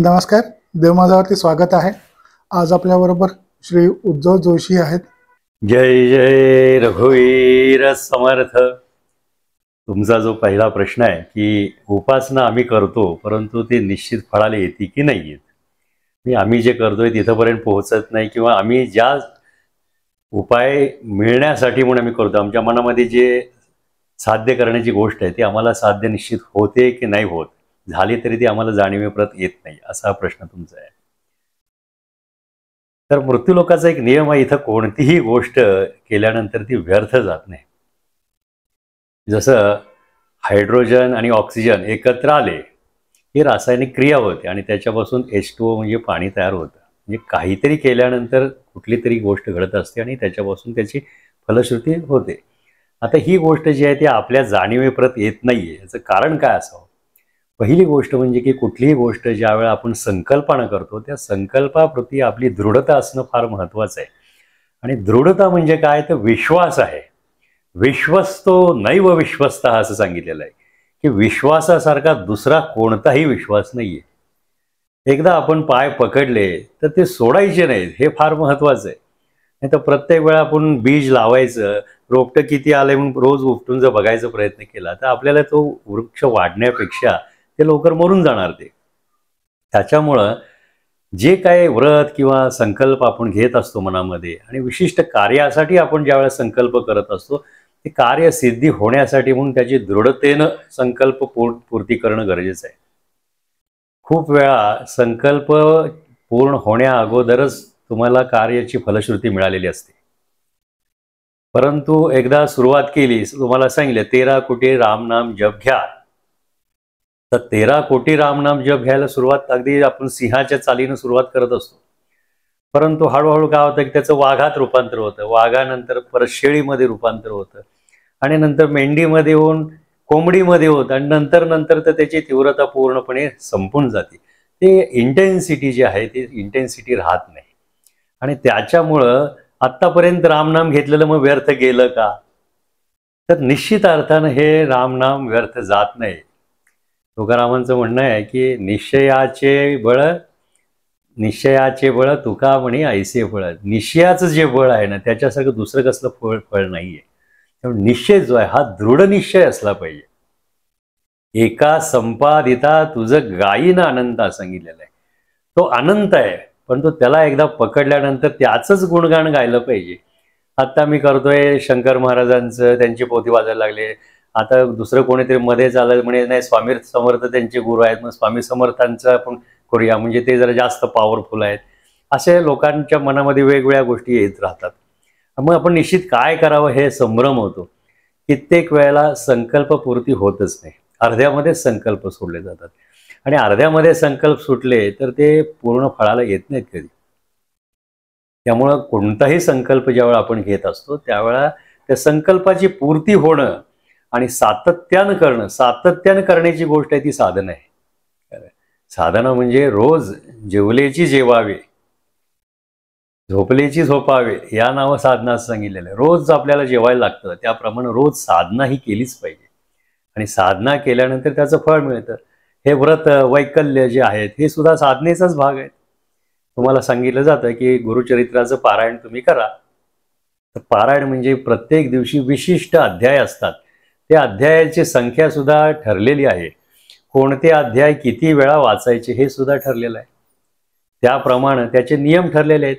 नमस्कार. देवमाजावरती स्वागत आहे. आज आपल्याबरोबर श्री उद्धव जोशी आहेत. जय जय रघुवीर समर्थ. तुमचा जो पहिला प्रश्न आहे की उपासना आम्ही करतो परंतु ते निश्चित फळाला येते की नाही येत, मी आम्ही जे करतोय तिथपर्यंत पोहोचत नाही किंवा आम्ही ज्या उपाय मिळण्यासाठी म्हणून आम्ही करतो, आमच्या मनामध्ये जे साध्य करण्याची गोष्ट आहे ती आम्हाला साध्य निश्चित होते की नाही होत, झाली तरी ती आम्हाला जाणीवेप्रत येत नाही, असा प्रश्न तुमचा आहे. तर मृत्यूलोकाचा एक नियम आहे, इथं कोणतीही गोष्ट केल्यानंतर ती व्यर्थ जात नाही. जसं हायड्रोजन आणि ऑक्सिजन एकत्र आले ही रासायनिक क्रिया होते आणि त्याच्यापासून H2O म्हणजे पाणी तयार होतं. म्हणजे काहीतरी केल्यानंतर कुठली तरी गोष्ट घडत असते आणि त्याच्यापासून त्याची फलश्रुती होते. आता ही गोष्ट जी आहे ती आपल्या जाणीवेप्रत येत नाहीये, याचं कारण काय असावं? पहिली गोष्ट म्हणजे की कुठलीही गोष्ट ज्यावेळेला आपण संकल्पना करतो त्या संकल्पाप्रती आपली दृढता असणं फार महत्त्वाचं आहे. आणि दृढता म्हणजे काय, तर विश्वास आहे. विश्वस्तो नैव विश्वस्तः असं सांगितलेलं आहे की विश्वासासारखा दुसरा कोणताही विश्वास नाहीये. एकदा आपण पाय पकडले तर ते सोडायचे नाहीत, हे फार महत्त्वाचं आहे. नाही तर प्रत्येक वेळा आपण बीज लावायचं, रोपटं किती आलंय म्हणून रोज उपटून जर बघायचा प्रयत्न केला तर आपल्याला तो वृक्ष वाढण्यापेक्षा ते लवकर मरून जाणार. त्याच्यामुळं जे काही व्रत किंवा संकल्प आपण घेत असतो मनामध्ये आणि विशिष्ट कार्यासाठी आपण ज्यावेळेस संकल्प करत असतो ते कार्य सिद्धी होण्यासाठी म्हणून त्याची दृढतेनं संकल्प पूर्ती करणं गरजेचं आहे. खूप वेळा संकल्प पूर्ण होण्या अगोदरच तुम्हाला कार्याची फलश्रुती मिळालेली असते, परंतु एकदा सुरुवात केली, तुम्हाला सांगितलं 13 कोटी रामनाम जप घ्या, तर 13 कोटी रामनाम जप घ्यायला सुरुवात अगदी आपण सिंहाच्या चालीनं सुरुवात करत असतो, परंतु हळूहळू काय होतं की त्याचं वाघात रूपांतर होतं, वाघानंतर परत शेळीमध्ये रूपांतर होतं आणि नंतर मेंढीमध्ये होऊन कोंबडीमध्ये होतं आणि नंतर तर त्याची तीव्रता पूर्णपणे संपून जाते. ते इंटेन्सिटी जी आहे ती इंटेन्सिटी राहत नाही आणि त्याच्यामुळं आत्तापर्यंत रामनाम घेतलेलं मग व्यर्थ गेलं का, तर निश्चित अर्थानं हे रामनाम व्यर्थ जात नाही. तुकारामांचं म्हणणं आहे की निश्चयाचे बळ तुका म्हणे ऐसे फळ. निश्चयाचं जे बळ आहे ना त्याच्यासारखं दुसरं कसलं फळ नाहीये. त्यामुळे निश्चय जो आहे हा दृढ निश्चय असला पाहिजे. एका संपादिता तुझं गायीनं अनंत सांगितलेलं आहे. तो अनंत आहे पण तो त्याला एकदा पकडल्यानंतर त्याचंच गुणगान गायलं पाहिजे. आता मी करतोय शंकर महाराजांचं, त्यांची पोथी वाचायला लागले, आता दुसरं कोणीतरी मध्ये चाललं म्हणे नाही स्वामी समर्थ त्यांचे गुरु आहेत, मग स्वामी समर्थांचं आपण करूया म्हणजे ते जरा जास्त पॉवरफुल आहेत. असे लोकांच्या मनामध्ये वेगवेगळ्या गोष्टी येत राहतात. मग आपण निश्चित काय करावं हे संभ्रम होतो. कित्येक वेळेला संकल्पपूर्ती होतच नाही, अर्ध्यामध्ये संकल्प सोडले जातात आणि अर्ध्यामध्ये संकल्प सुटले तर ते पूर्ण फळाला येत नाहीत कधी. त्यामुळं कोणताही संकल्प ज्यावेळेला आपण घेत असतो त्यावेळेला त्या संकल्पाची पूर्ती होणं आणि सातत्यानं करण्याची गोष्ट आहे ती साधना आहे. साधना म्हणजे रोज जेवलेची जेवावे, झोपलेची झोपावे, या नावं साधना असं सांगितलेलं आहे. रोज आपल्याला जेवायला लागतं त्याप्रमाणे रोज साधना ही केलीच पाहिजे आणि साधना केल्यानंतर त्याचं फळ मिळतं. हे व्रत वैकल्य जे आहेत हे सुद्धा साधनेचाच भाग आहे. तुम्हाला सांगितलं जातं की गुरुचरित्राचं पारायण तुम्ही करा, तर पारायण म्हणजे प्रत्येक दिवशी विशिष्ट अध्याय असतात, त्या अध्यायाची संख्या सुद्धा ठरलेली आहे, कोणते अध्याय किती वेळा वाचायचे हे सुद्धा ठरलेलं आहे. त्याप्रमाणे त्याचे नियम ठरलेले आहेत.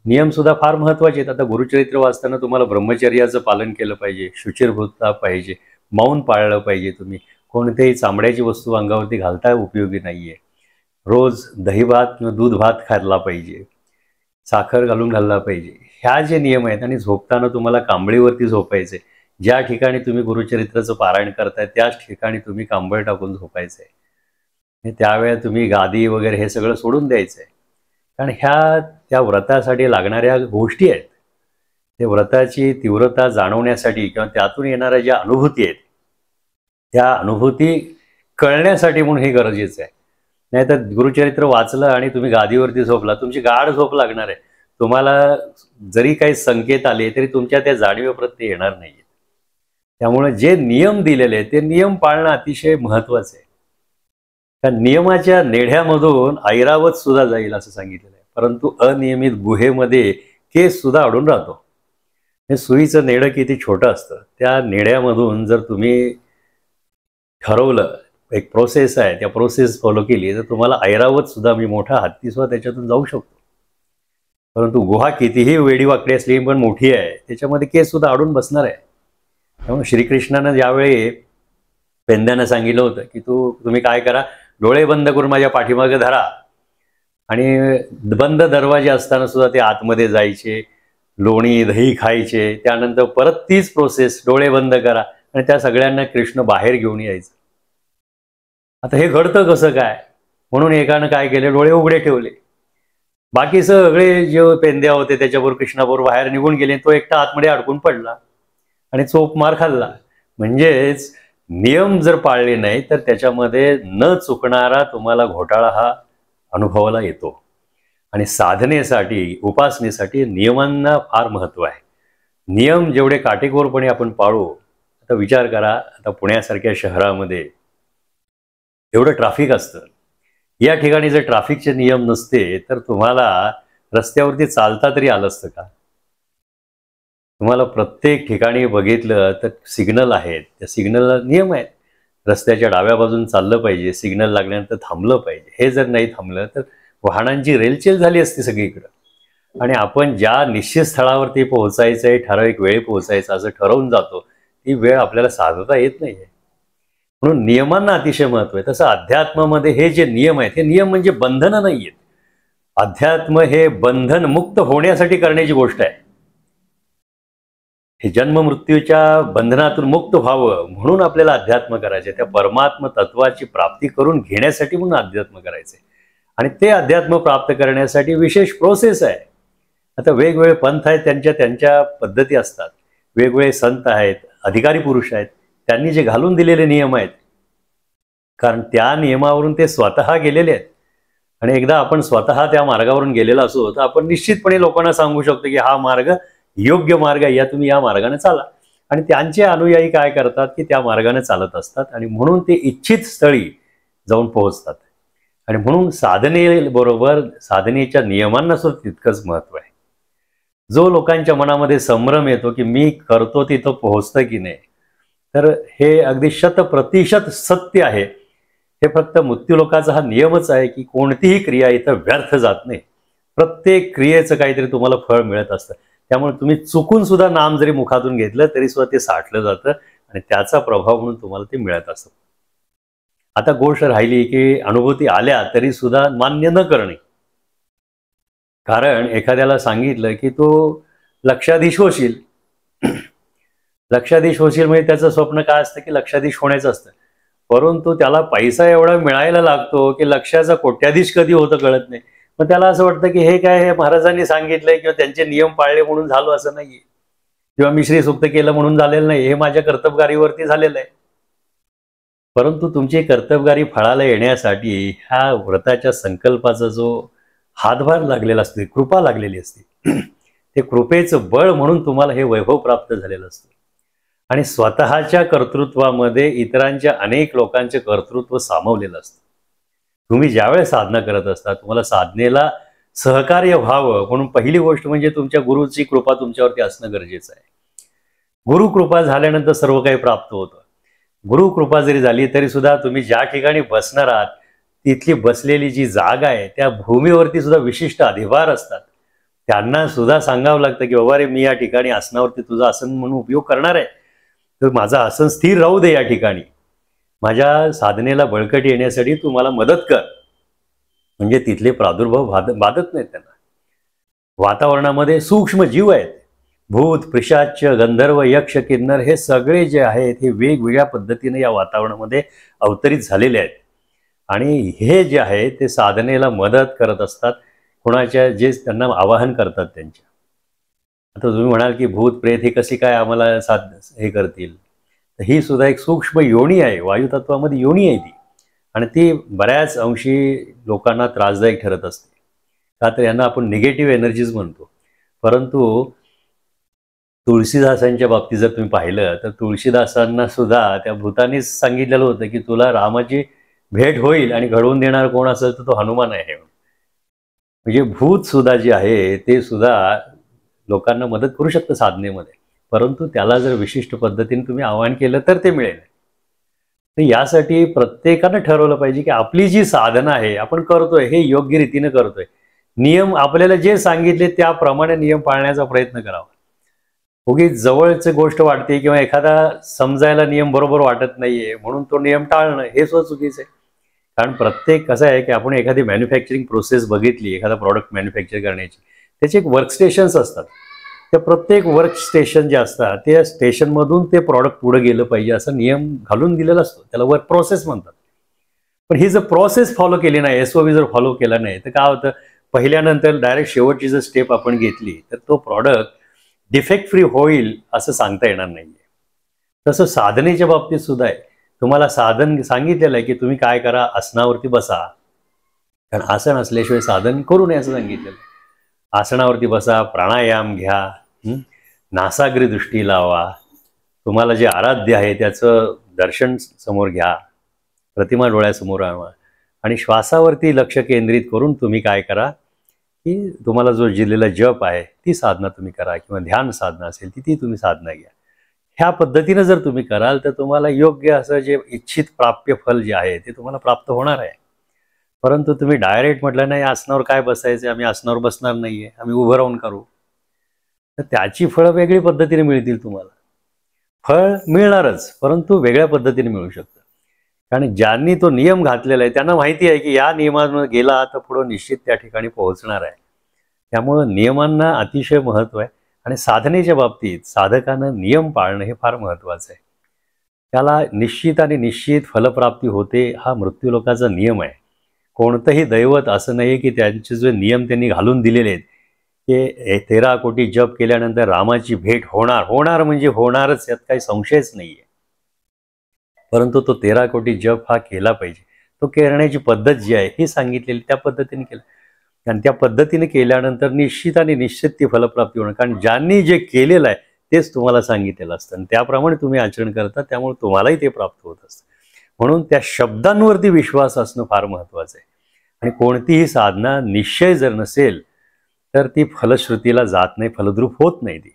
नियम सुद्धा फार महत्त्वाचे आहेत. आता गुरुचरित्र वाचताना तुम्हाला ब्रह्मचर्याचं पालन केलं पाहिजे, शुचिर्भूतता पाहिजे, मौन पाळलं पाहिजे, तुम्ही कोणत्याही चामड्याची वस्तू अंगावरती घालता उपयोगी नाहीये, रोज दही भात किंवा दूध भात खाल्ला पाहिजे, साखर घालून घालला पाहिजे, ह्या जे नियम आहेत. आणि झोपताना तुम्हाला कांबळीवरती झोपायचे, ज्या ठिकाणी तुम्ही गुरुचरित्राचं पारायण करताय त्याच ठिकाणी तुम्ही कांबळ टाकून झोपायचं आहे. त्यावेळेला तुम्ही गादी वगैरे हे सगळं सोडून द्यायचं आहे, कारण त्या व्रतासाठी लागणाऱ्या गोष्टी आहेत. ते व्रताची तीव्रता जाणवण्यासाठी किंवा त्यातून येणाऱ्या ज्या अनुभूती आहेत त्या अनुभूती कळण्यासाठी म्हणून हे गरजेचं आहे. नाहीतर गुरुचरित्र वाचलं आणि तुम्ही गादीवरती झोपला, तुमची गाढ झोप लागणार आहे. तुम्हाला जरी काही संकेत आले तरी तुमच्या त्या जाणीवेप्रत ते येणार नाही. त्यामुळे जे नियम दिलेले आहेत ते नियम पाळणं अतिशय महत्त्वाचं आहे. त्या नियमाच्या नेढ्यामधून ऐरावत सुद्धा जाईल असं सांगितलेलं आहे, परंतु अनियमित गुहेमध्ये केस सुद्धा अडून राहतो. हे सुईचं नेडं किती छोटं असतं, त्या नेड्यामधून जर तुम्ही ठरवलं, एक प्रोसेस आहे, त्या प्रोसेस फॉलो केली तर तुम्हाला ऐरावत सुद्धा, मी मोठा हत्ती सुद्धा त्याच्यातून जाऊ शकतो. परंतु गुहा कितीही वेडीवाकडी असली पण मोठी आहे, त्याच्यामध्ये केस सुद्धा अडून बसणार आहे. त्यामुळे श्रीकृष्णानं ज्यावेळी पेंद्यानं सांगितलं होतं की तुम्ही काय करा, डोळे बंद करून माझ्या पाठीमागे धरा, आणि बंद दरवाजे असताना सुद्धा ते आतमध्ये जायचे, लोणी दही खायचे, त्यानंतर परत तीच प्रोसेस, डोळे बंद करा, आणि त्या सगळ्यांना कृष्ण बाहेर घेऊन यायचं. आता हे घडतं कसं काय, म्हणून एकानं काय केले, डोळे उघडे ठेवले, बाकी सगळे जे पेंद्या होते त्याच्याबरोबर कृष्णाबरोबर बाहेर निघून गेले, तो एकटा आतमध्ये अडकून पडला आणि चोप मार खाल्ला. म्हणजेच नियम जर पाळले नाही तर त्याच्यामध्ये न चुकणारा तुम्हाला घोटाळा हा अनुभवाला येतो. आणि साधनेसाठी, उपासनेसाठी नियमांना फार महत्त्व आहे. नियम जेवढे काटेकोरपणे आपण पाळू, आता विचार करा, आता पुण्यासारख्या शहरामध्ये एवढं ट्रॅफिक असतं, या ठिकाणी जर ट्रॅफिकचे नियम नसते तर तुम्हाला रस्त्यावरती चालता तरी आलं असतं का? तुम्हाला प्रत्येक ठिकाणी बघितलं तर सिग्नल आहेत, त्या सिग्नलला नियम आहेत. रस्त्याच्या डाव्या बाजून चाललं पाहिजे, सिग्नल लागल्यानंतर थांबलं पाहिजे. हे जर नाही थांबलं तर वाहनांची रेलचेल झाली असती सगळीकडं. आणि आपण ज्या निश्चित स्थळावरती पोहोचायचं आहे, ठराविक वेळ पोहोचायचं असं ठरवून जातो, ती वेळ आपल्याला साधता येत नाही आहे. म्हणून नियमांना अतिशय महत्त्व आहे. तसं अध्यात्मामध्ये हे जे नियम आहेत, हे नियम म्हणजे बंधनं नाही आहेत. अध्यात्म हे बंधन मुक्त होण्यासाठी करण्याची गोष्ट आहे. हे जन्म मृत्यूच्या बंधनातून मुक्त व्हावं म्हणून आपल्याला अध्यात्म करायचे, त्या परमात्म तत्वाची प्राप्ती करून घेण्यासाठी म्हणून अध्यात्म करायचे. आणि ते अध्यात्म प्राप्त करण्यासाठी विशेष प्रोसेस आहे. आता वेगवेगळे पंथ आहेत, त्यांच्या त्यांच्या पद्धती असतात, वेगवेगळे संत आहेत, अधिकारी पुरुष आहेत, त्यांनी जे घालून दिलेले नियम आहेत, कारण त्या नियमावरून ते स्वतः गेलेले आहेत. आणि एकदा आपण स्वतः त्या मार्गावरून गेलेला असो तर आपण निश्चितपणे लोकांना सांगू शकतो की हा मार्ग योग्य मार्ग आहे, या तुम्ही या मार्गाने चाला. आणि त्यांचे अनुयायी काय करतात की त्या मार्गाने चालत असतात आणि म्हणून ते इच्छित स्थळी जाऊन पोहोचतात. आणि म्हणून साधनेबरोबर साधनेच्या नियमांना सुद्धा तितकंच महत्त्व आहे. जो लोकांच्या मनामध्ये संभ्रम येतो की मी करतो तिथं पोहोचतं की नाही, तर हे अगदी 100% सत्य आहे. हे फक्त मृत्यूलोकाचा हा नियमच आहे की कोणतीही क्रिया इथं व्यर्थ जात नाही. प्रत्येक क्रियेचं काहीतरी तुम्हाला फळ मिळत असतं. त्यामुळे तुम्ही चुकून सुद्धा नाम जरी मुखातून घेतलं तरी सुद्धा ते साठलं जातं आणि त्याचा प्रभाव म्हणून तुम्हाला ते मिळत असतं. आता गोष्ट राहिली की अनुभूती आल्या तरी सुद्धा मान्य न करणे. कारण एखाद्याला सांगितलं की तो लक्षाधीश होशील, लक्षाधीश होशील म्हणजे त्याचं स्वप्न काय असतं की लक्षाधीश होण्याचं असतं. परंतु त्याला पैसा एवढा मिळायला लागतो की लक्षाचा कोट्याधीश कधी होतं कळत नाही. मग त्याला असं वाटतं की हे काय, हे महाराजांनी सांगितलंय किंवा त्यांचे नियम पाळले म्हणून झालो असं नाहीये, किंवा मी श्री सुक्त केलं म्हणून झालेलं नाही, हे माझ्या कर्तबगारीवरती झालेलं आहे. परंतु तुमची कर्तबगारी फळाला येण्यासाठी ह्या व्रताच्या संकल्पाचा जो हातभार लागलेला असतो, कृपा लागलेली असते, ते कृपेचं बळ म्हणून तुम्हाला हे वैभव प्राप्त झालेलं असतं. आणि स्वतःच्या कर्तृत्वामध्ये इतरांच्या अनेक लोकांचे कर्तृत्व सामावलेलं असतं. तुम्ही ज्यावेळेस साधना करत असता तुम्हाला साधनेला सहकार्य व्हावं म्हणून पहिली गोष्ट म्हणजे तुमच्या गुरुची कृपा तुमच्यावरती असणं गरजेचं आहे. गुरु कृपा झाल्यानंतर सर्व काही प्राप्त होतं. गुरु कृपा जरी झाली तरी सुद्धा तुम्ही ज्या ठिकाणी बसणार आहात तिथली बसलेली जी जागा आहे त्या भूमीवरती सुद्धा विशिष्ट अधिभार असतात. त्यांना सुद्धा सांगावं लागतं की बाबा रे, मी या ठिकाणी आसनावरती तुझं आसन म्हणून उपयोग करणार आहे, तर माझं आसन स्थिर राहू दे या ठिकाणी, माझ्या साधनेला बळकटी येण्यासाठी तू मला मदत कर. म्हणजे तिथले प्रादुर्भाव बाधत नाहीत त्यांना. वातावरणामध्ये सूक्ष्म जीव आहेत, भूत पिशाच गंधर्व यक्ष किन्नर हे सगळे जे आहेत हे वेगवेगळ्या पद्धतीने या वातावरणामध्ये अवतरित झालेले आहेत. आणि हे जे आहे ते साधनेला मदत करत असतात, कोणाच्या जे त्यांना आवाहन करतात त्यांच्या. आता तुम्ही म्हणाल की भूत प्रेत हे कशी काय आम्हाला हे करतील, तर ही सुद्धा एक सूक्ष्म योनी आहे, वायुतत्वामध्ये योनी आहे ती. आणि ती बऱ्याच अंशी लोकांना त्रासदायक ठरत असते, का तर यांना आपण निगेटिव्ह एनर्जीज म्हणतो. परंतु तुळशीदासांच्या बाबतीत जर तुम्ही पाहिलं तर तुळशीदासांना सुद्धा त्या भूतानीच सांगितलेलं होतं की तुला रामाची भेट होईल आणि घडवून देणार कोण असेल तर तो हनुमान आहे. म्हणजे भूत सुद्धा जे आहे ते सुद्धा लोकांना मदत करू शकतं साधनेमध्ये, परंतु त्याला जर विशिष्ट पद्धतीने तुम्ही आवाहन केलं तर ते मिळेल. तर यासाठी प्रत्येकानं ठरवलं पाहिजे की आपली जी साधना आहे आपण करतोय हे योग्य रीतीने करतोय. नियम आपल्याला जे सांगितले त्याप्रमाणे नियम पाळण्याचा प्रयत्न करावा. उगीच जवळची गोष्ट वाटते किंवा एखादा समजायला नियम बरोबर वाटत नाहीये म्हणून तो नियम टाळणं हे सुद्धा चुकीचं आहे. कारण प्रत्येक कसं आहे की आपण एखादी मॅन्युफॅक्चरिंग प्रोसेस बघितली, एखादा प्रॉडक्ट मॅन्युफॅक्चर करण्याची, त्याचे एक वर्कस्टेशन्स असतात. त्या प्रत्येक वर्कस्टेशन जे असतात त्या स्टेशनमधून ते प्रॉडक्ट पुढे गेलं पाहिजे असा नियम घालून दिलेला असतो. त्याला वर्क प्रोसेस म्हणतात. पण ही जर प्रोसेस फॉलो केली नाही, SOP जर फॉलो केला नाही तर काय होतं, पहिल्यानंतर डायरेक्ट शेवटची जर स्टेप आपण घेतली तर तो प्रॉडक्ट डिफेक्ट फ्री होईल असं सांगता येणार नाहीये. तसं साधनेच्या बाबतीत सुद्धा आहे. तुम्हाला साधन सांगितलेलं आहे की तुम्ही काय करा, आसनावरती बसा. कारण आसन असल्याशिवाय साधन करू नये असं सांगितलेलं आहे. आसनावरती बसा, प्राणायाम घ्या, नासाग्री दृष्टी लावा, तुम्हाला जे आराध्य आहे त्याचं दर्शन समोर घ्या, प्रतिमा डोळ्यासमोर आणा आणि श्वासावरती लक्ष केंद्रित करून तुम्ही काय करा की तुम्हाला जो दिलेला जप आहे ती साधना तुम्ही करा किंवा ध्यान साधना असेल ती तुम्ही साधना घ्या. ह्या पद्धतीनं जर तुम्ही कराल तर तुम्हाला योग्य असं जे इच्छित प्राप्य फल जे आहे ते तुम्हाला प्राप्त होणार आहे. परंतु तुम्ही डायरेक्ट म्हटलं नाही आसनावर काय बसायचं, आम्ही आसनावर बसणार नाहीये, आम्ही उभं राहून करू, तर त्याची फळं वेगळी पद्धतीने मिळतील तुम्हाला. फळ मिळणारच परंतु वेगळ्या पद्धतीने मिळू शकतं. कारण ज्यांनी तो नियम घातलेला आहे त्यांना माहिती आहे की या नियमानं गेला तर पुढं निश्चित त्या ठिकाणी पोहोचणार आहे. त्यामुळं नियमांना अतिशय महत्त्व आहे आणि साधनेच्या बाबतीत साधकानं नियम पाळणं हे फार महत्त्वाचं आहे. त्याला निश्चित आणि निश्चित फलप्राप्ती होते हा मृत्यूलोकाचा नियम आहे. कोणतंही दैवत असं नाही की त्यांचे जे नियम त्यांनी घालून दिलेले आहेत की 13 कोटी जप केल्यानंतर रामाची भेट होणार म्हणजे होणारच, यात काही संशयच नाही आहे. परंतु तो 13 कोटी जप हा केला पाहिजे. तो करण्याची पद्धत जी आहे ही सांगितलेली त्या पद्धतीने केलं आणि त्या पद्धतीने केल्यानंतर निश्चित आणि निश्चित ती फलप्राप्ती होणार. कारण ज्यांनी जे केलेलं आहे तेच तुम्हाला सांगितलेलं असतं आणि त्याप्रमाणे तुम्ही आचरण करता, त्यामुळे तुम्हालाही ते प्राप्त होत असतं. म्हणून त्या शब्दांवरती विश्वास असणं फार महत्त्वाचं आहे. आणि कोणतीही साधना निश्चय जर नसेल तर ती फलश्रुतीला जात नाही, फलद्रूप होत नाही ती.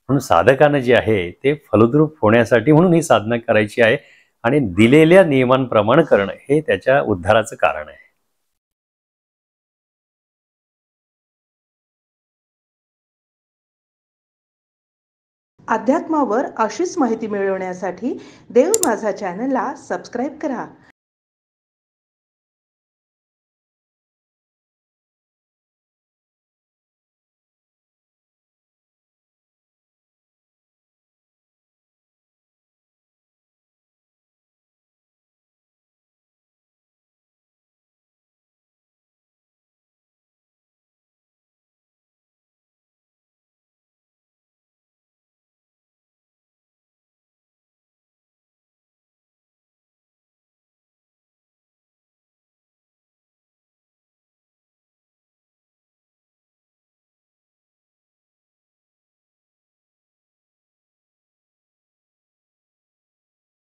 म्हणून साधकानं जे आहे ते फलद्रूप होण्यासाठी म्हणून ही साधना करायची आहे आणि दिलेल्या नियमांप्रमाणे करणं हे त्याच्या उद्धाराचं कारण आहे. अध्यात्मावर अशीच माहिती मिळवण्यासाठी देव माझा चॅनलला सबस्क्राईब करा